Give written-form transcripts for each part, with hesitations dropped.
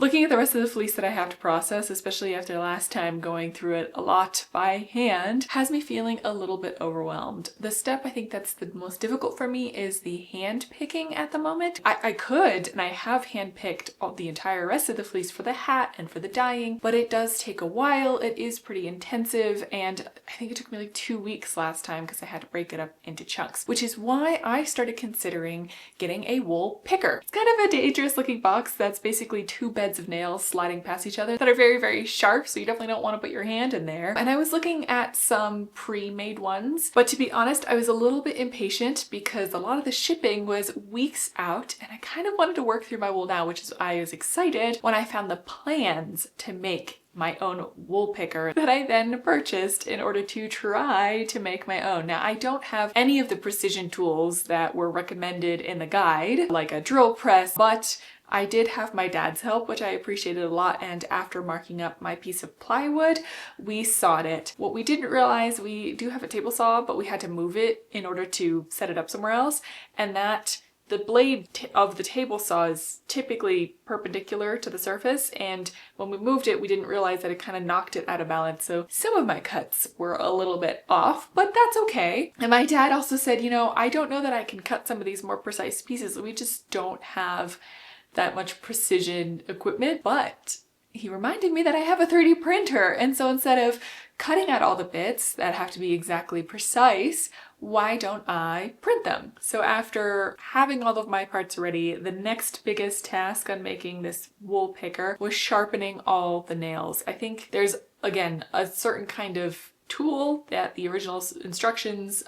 Looking at the rest of the fleece that I have to process, especially after last time going through it a lot by hand, has me feeling a little bit overwhelmed. The step I think that's the most difficult for me is the hand picking at the moment. I could, and I have hand picked all the entire rest of the fleece for the hat and for the dyeing, but it does take a while. It is pretty intensive, and I think it took me like 2 weeks last time because I had to break it up into chunks, which is why I started considering getting a wool picker. It's kind of a dangerous looking box that's basically 2 beds of nails sliding past each other that are very, very sharp, so you definitely don't want to put your hand in there. And I was looking at some pre-made ones, but to be honest, I was a little bit impatient because a lot of the shipping was weeks out, and I kind of wanted to work through my wool now, which is why I was excited when I found the plans to make my own wool picker that I then purchased in order to try to make my own. Now, I don't have any of the precision tools that were recommended in the guide, like a drill press, but I did have my dad's help, which I appreciated a lot, and after marking up my piece of plywood, we sawed it. What we didn't realize, we do have a table saw, but we had to move it in order to set it up somewhere else, and that the blade of the table saw is typically perpendicular to the surface, and when we moved it, we didn't realize that it kind of knocked it out of balance, so some of my cuts were a little bit off, but that's okay. And my dad also said, you know, I don't know that I can cut some of these more precise pieces. We just don't have that much precision equipment, but he reminded me that I have a 3D printer, and so instead of cutting out all the bits that have to be exactly precise, why don't I print them? So after having all of my parts ready, the next biggest task on making this wool picker was sharpening all the nails. I think there's, again, a certain kind of tool that the original instructions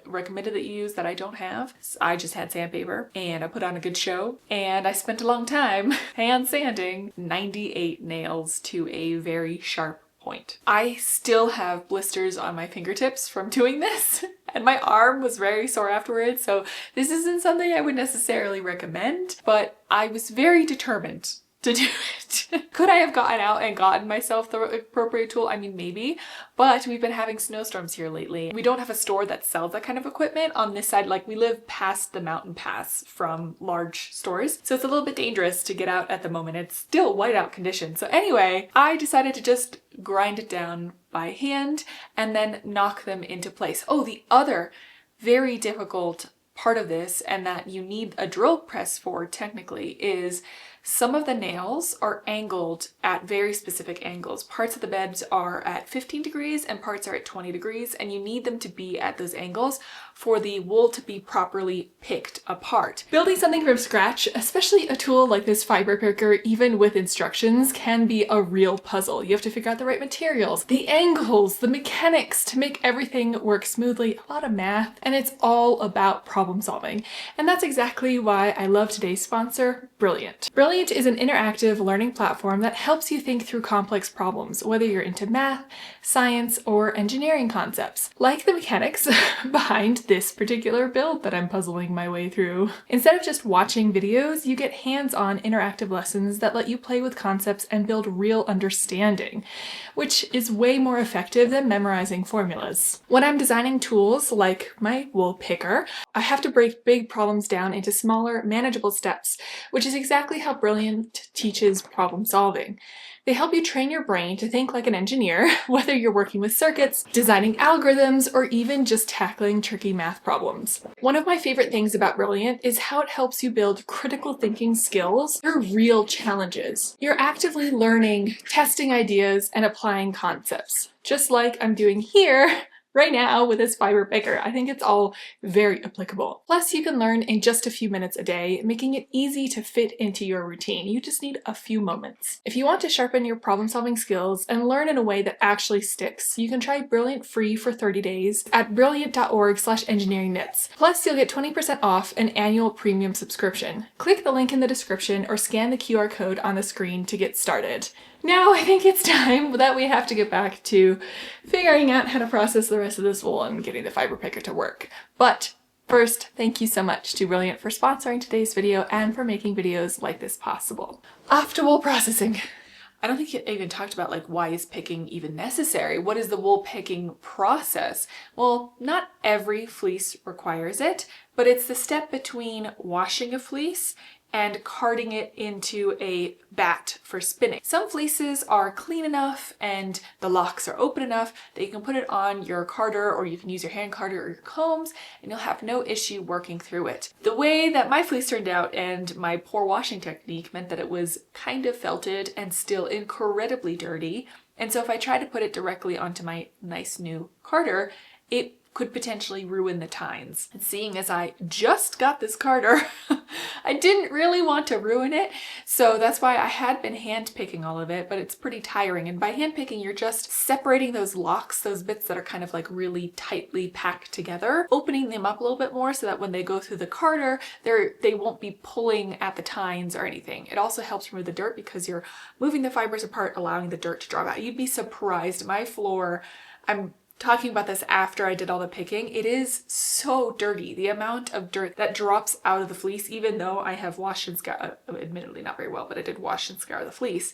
recommended that you use that I don't have. So I just had sandpaper and I put on a good show, and I spent a long time hand sanding 98 nails to a very sharp point. I still have blisters on my fingertips from doing this, and my arm was very sore afterwards, so this isn't something I would necessarily recommend, but I was very determined to do it. Could I have gotten out and gotten myself the appropriate tool? I mean, maybe, but we've been having snowstorms here lately. We don't have a store that sells that kind of equipment on this side. Like, we live past the mountain pass from large stores, so it's a little bit dangerous to get out at the moment. It's still whiteout conditions. So anyway, I decided to just grind it down by hand and then knock them into place. Oh, the other very difficult part of this, and that you need a drill press for technically, is some of the nails are angled at very specific angles. Parts of the beds are at 15 degrees and parts are at 20 degrees, and you need them to be at those angles for the wool to be properly picked apart. Building something from scratch, especially a tool like this fiber picker, even with instructions, can be a real puzzle. You have to figure out the right materials, the angles, the mechanics to make everything work smoothly, a lot of math, and it's all about problem solving. And that's exactly why I love today's sponsor, Brilliant. Brilliant is an interactive learning platform that helps you think through complex problems, whether you're into math, science, or engineering concepts, like the mechanics behind this particular build that I'm puzzling my way through. Instead of just watching videos, you get hands-on interactive lessons that let you play with concepts and build real understanding, which is way more effective than memorizing formulas. When I'm designing tools like my wool picker, I have to break big problems down into smaller, manageable steps, which is exactly how Brilliant teaches problem solving. They help you train your brain to think like an engineer, whether you're working with circuits, designing algorithms, or even just tackling tricky math problems. One of my favorite things about Brilliant is how it helps you build critical thinking skills through real challenges. You're actively learning, testing ideas, and applying concepts, just like I'm doing here right now with this fiber picker. I think it's all very applicable. Plus, you can learn in just a few minutes a day, making it easy to fit into your routine. You just need a few moments. If you want to sharpen your problem-solving skills and learn in a way that actually sticks, you can try Brilliant free for 30 days at brilliant.org/engineeringknits. Plus, you'll get 20% off an annual premium subscription. Click the link in the description or scan the QR code on the screen to get started. Now I think it's time that we have to get back to figuring out how to process the rest of this wool and getting the fiber picker to work. But first, thank you so much to Brilliant for sponsoring today's video and for making videos like this possible. Off to wool processing. I don't think you even talked about, like, why is picking even necessary? What is the wool picking process? Well, not every fleece requires it, but it's the step between washing a fleece and carting it into a bat for spinning. Some fleeces are clean enough and the locks are open enough that you can put it on your carder, or you can use your hand carder or your combs, and you'll have no issue working through it. The way that my fleece turned out and my poor washing technique meant that it was kind of felted and still incredibly dirty. And so if I tried to put it directly onto my nice new carder, it could potentially ruin the tines. And seeing as I just got this carder, I didn't really want to ruin it. So that's why I had been hand picking all of it, but it's pretty tiring. And by hand picking, you're just separating those locks, those bits that are kind of like really tightly packed together, opening them up a little bit more so that when they go through the carder, they won't be pulling at the tines or anything. It also helps remove the dirt because you're moving the fibers apart, allowing the dirt to drop out. You'd be surprised. My floor, I'm talking about this after I did all the picking, it is so dirty. The amount of dirt that drops out of the fleece, even though I have washed and scoured, admittedly not very well, but I did wash and scour the fleece,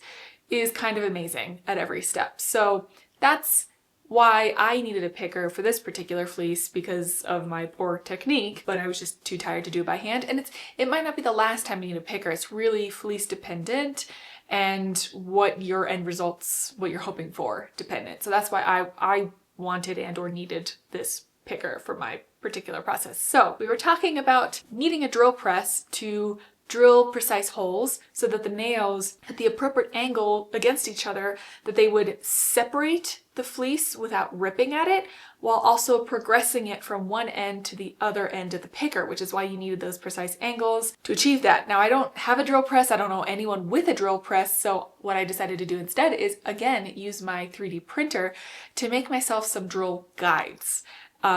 is kind of amazing at every step. So that's why I needed a picker for this particular fleece, because of my poor technique, but I was just too tired to do it by hand. And it might not be the last time you need a picker. It's really fleece dependent and what your end results, what you're hoping for dependent. So that's why I wanted and or needed this picker for my particular process. So we were talking about needing a drill press to drill precise holes so that the nails at the appropriate angle against each other, that they would separate the fleece without ripping at it, while also progressing it from one end to the other end of the picker, which is why you needed those precise angles to achieve that. Now, I don't have a drill press. I don't know anyone with a drill press. So what I decided to do instead is, again, use my 3D printer to make myself some drill guides.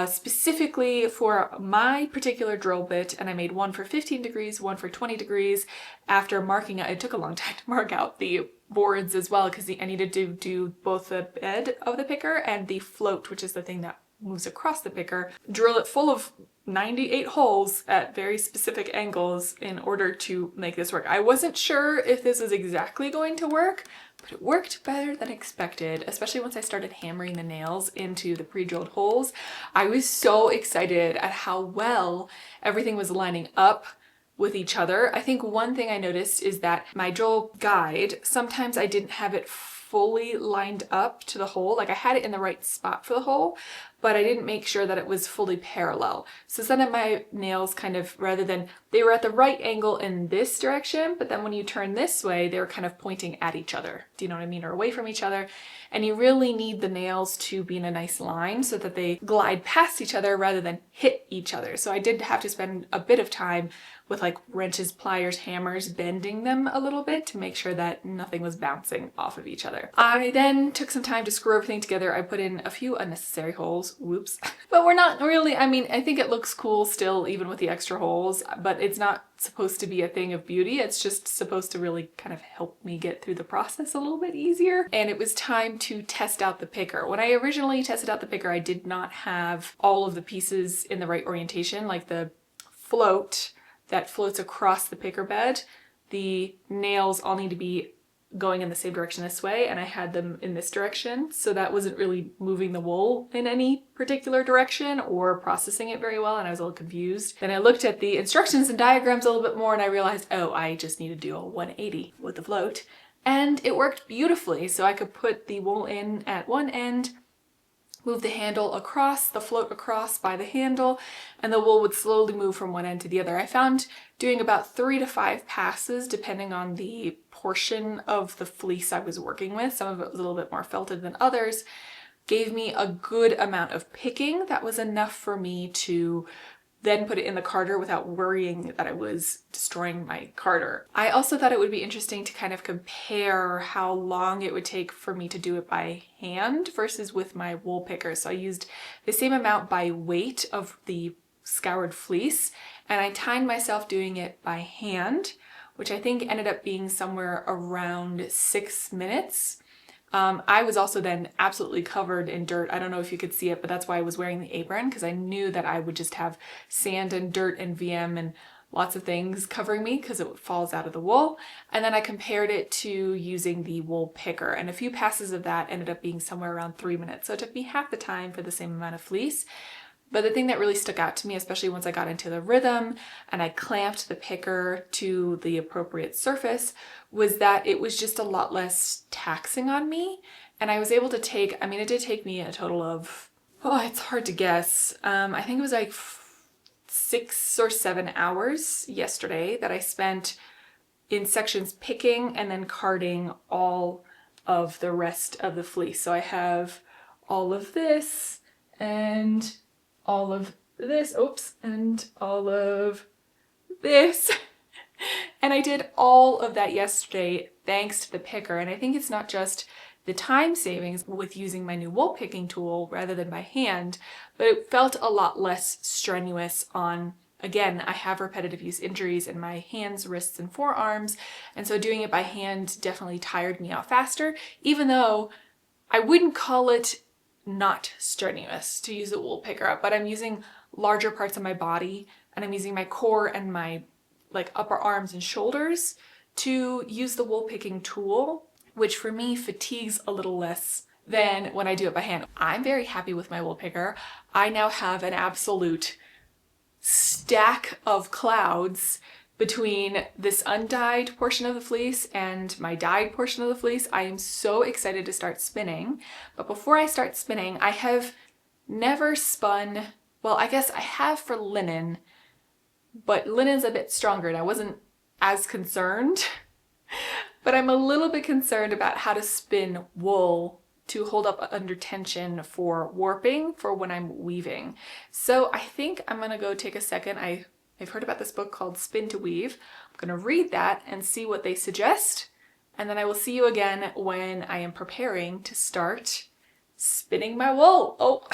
Specifically for my particular drill bit, and I made one for 15 degrees, one for 20 degrees. After marking out, it took a long time to mark out the boards as well, because I needed to do both the bed of the picker and the float, which is the thing that moves across the picker, drill it full of 98 holes at very specific angles in order to make this work. I wasn't sure if this was exactly going to work, but it worked better than expected, especially once I started hammering the nails into the pre-drilled holes. I was so excited at how well everything was lining up with each other. I think one thing I noticed is that my drill guide, sometimes I didn't have it fully lined up to the hole. Like I had it in the right spot for the hole, but I didn't make sure that it was fully parallel. So some of my nails kind of, rather than, they were at the right angle in this direction, but then when you turn this way, they were kind of pointing at each other. Do you know what I mean? Or away from each other. And you really need the nails to be in a nice line so that they glide past each other rather than hit each other. So I did have to spend a bit of time with like wrenches, pliers, hammers, bending them a little bit to make sure that nothing was bouncing off of each other. I then took some time to screw everything together. I put in a few unnecessary holes, whoops. But we're not really, I mean, I think it looks cool still even with the extra holes, but it's not supposed to be a thing of beauty. It's just supposed to really kind of help me get through the process a little bit easier. And it was time to test out the picker. When I originally tested out the picker, I did not have all of the pieces in the right orientation, like the float that floats across the picker bed. The nails all need to be going in the same direction this way, and I had them in this direction, so that wasn't really moving the wool in any particular direction or processing it very well, and I was a little confused. Then I looked at the instructions and diagrams a little bit more and I realized, oh, I just need to do a 180 with the float. And it worked beautifully, so I could put the wool in at one end, move the handle across, the float across by the handle, and the wool would slowly move from one end to the other. I found doing about 3 to 5 passes, depending on the portion of the fleece I was working with. Some of it was a little bit more felted than others, gave me a good amount of picking that was enough for me to then put it in the carder without worrying that I was destroying my carder. I also thought it would be interesting to kind of compare how long it would take for me to do it by hand versus with my wool picker. So I used the same amount by weight of the scoured fleece, and I timed myself doing it by hand, which I think ended up being somewhere around 6 minutes. I was also then absolutely covered in dirt. I don't know if you could see it, but that's why I was wearing the apron, because I knew that I would just have sand and dirt and VM and lots of things covering me because it falls out of the wool. And then I compared it to using the wool picker, and a few passes of that ended up being somewhere around 3 minutes. So it took me half the time for the same amount of fleece. But the thing that really stuck out to me, especially once I got into the rhythm and I clamped the picker to the appropriate surface, was that it was just a lot less taxing on me. And I was able to take, I mean, it did take me a total of, oh, it's hard to guess. I think it was like 6 or 7 hours yesterday that I spent in sections picking and then carding all of the rest of the fleece. So I have all of this and all of this, oops, and all of this. And I did all of that yesterday thanks to the picker. And I think it's not just the time savings with using my new wool picking tool rather than by hand, but it felt a lot less strenuous on, again, I have repetitive use injuries in my hands, wrists, and forearms. And so doing it by hand definitely tired me out faster, even though I wouldn't call it not strenuous to use the wool picker up, but I'm using larger parts of my body and I'm using my core and my like upper arms and shoulders to use the wool picking tool, which for me fatigues a little less than when I do it by hand. I'm very happy with my wool picker. I now have an absolute stack of clouds between this undyed portion of the fleece and my dyed portion of the fleece. I am so excited to start spinning. But before I start spinning, I have never spun, well, I guess I have for linen, but linen's a bit stronger and I wasn't as concerned. But I'm a little bit concerned about how to spin wool to hold up under tension for warping for when I'm weaving. So I think I'm gonna go take a second. I've heard about this book called Spin to Weave. I'm gonna read that and see what they suggest. And then I will see you again when I am preparing to start spinning my wool. Oh,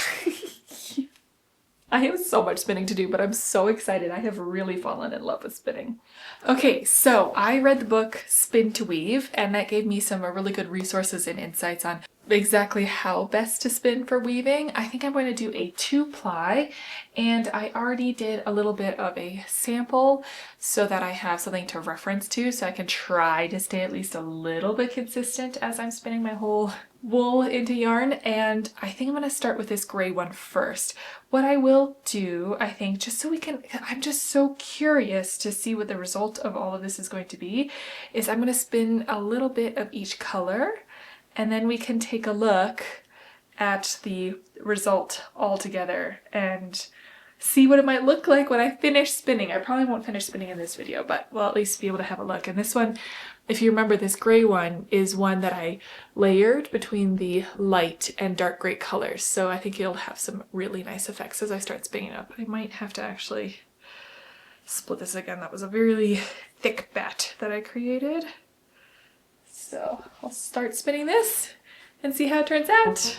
I have so much spinning to do, but I'm so excited. I have really fallen in love with spinning. Okay, so I read the book Spin to Weave, and that gave me some really good resources and insights on exactly how best to spin for weaving. I think I'm going to do a 2-ply, and I already did a little bit of a sample so that I have something to reference to, so I can try to stay at least a little bit consistent as I'm spinning my whole wool into yarn. And I think I'm going to start with this gray one first. What I will do, I think, just so we can, I'm just so curious to see what the result of all of this is going to be, is I'm going to spin a little bit of each color, and then we can take a look at the result all together and see what it might look like when I finish spinning. I probably won't finish spinning in this video, but we'll at least be able to have a look. And this one, if you remember, this gray one is one that I layered between the light and dark gray colors. So I think it'll have some really nice effects as I start spinning up. I might have to actually split this again. That was a really thick bat that I created. So I'll start spinning this and see how it turns out.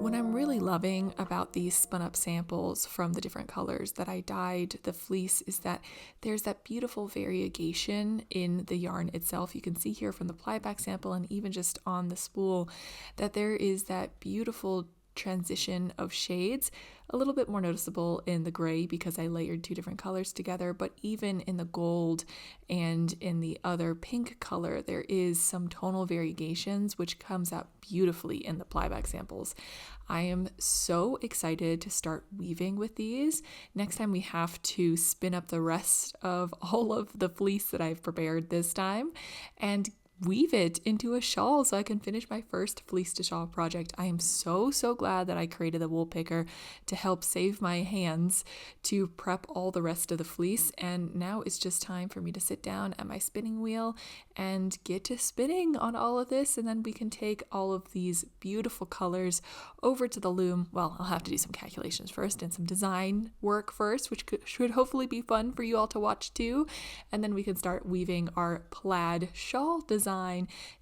What I'm really loving about these spun up samples from the different colors that I dyed the fleece is that there's that beautiful variegation in the yarn itself. You can see here from the ply back sample and even just on the spool that there is that beautiful transition of shades, a little bit more noticeable in the gray because I layered two different colors together, but even in the gold and in the other pink color, there is some tonal variations, which comes out beautifully in the plyback samples. I am so excited to start weaving with these. Next time we have to spin up the rest of all of the fleece that I've prepared this time and weave it into a shawl so I can finish my first fleece to shawl project. I am so glad that I created the wool picker to help save my hands to prep all the rest of the fleece, and now it's just time for me to sit down at my spinning wheel and get to spinning on all of this, and then we can take all of these beautiful colors over to the loom. Well, I'll have to do some calculations first and some design work first, which should hopefully be fun for you all to watch too, and then we can start weaving our plaid shawl design.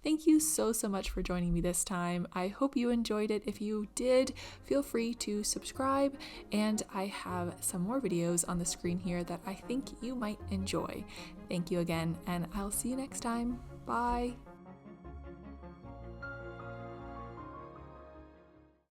Thank you so much for joining me this time. I hope you enjoyed it. If you did, feel free to subscribe, and I have some more videos on the screen here that I think you might enjoy. Thank you again, and I'll see you next time. Bye.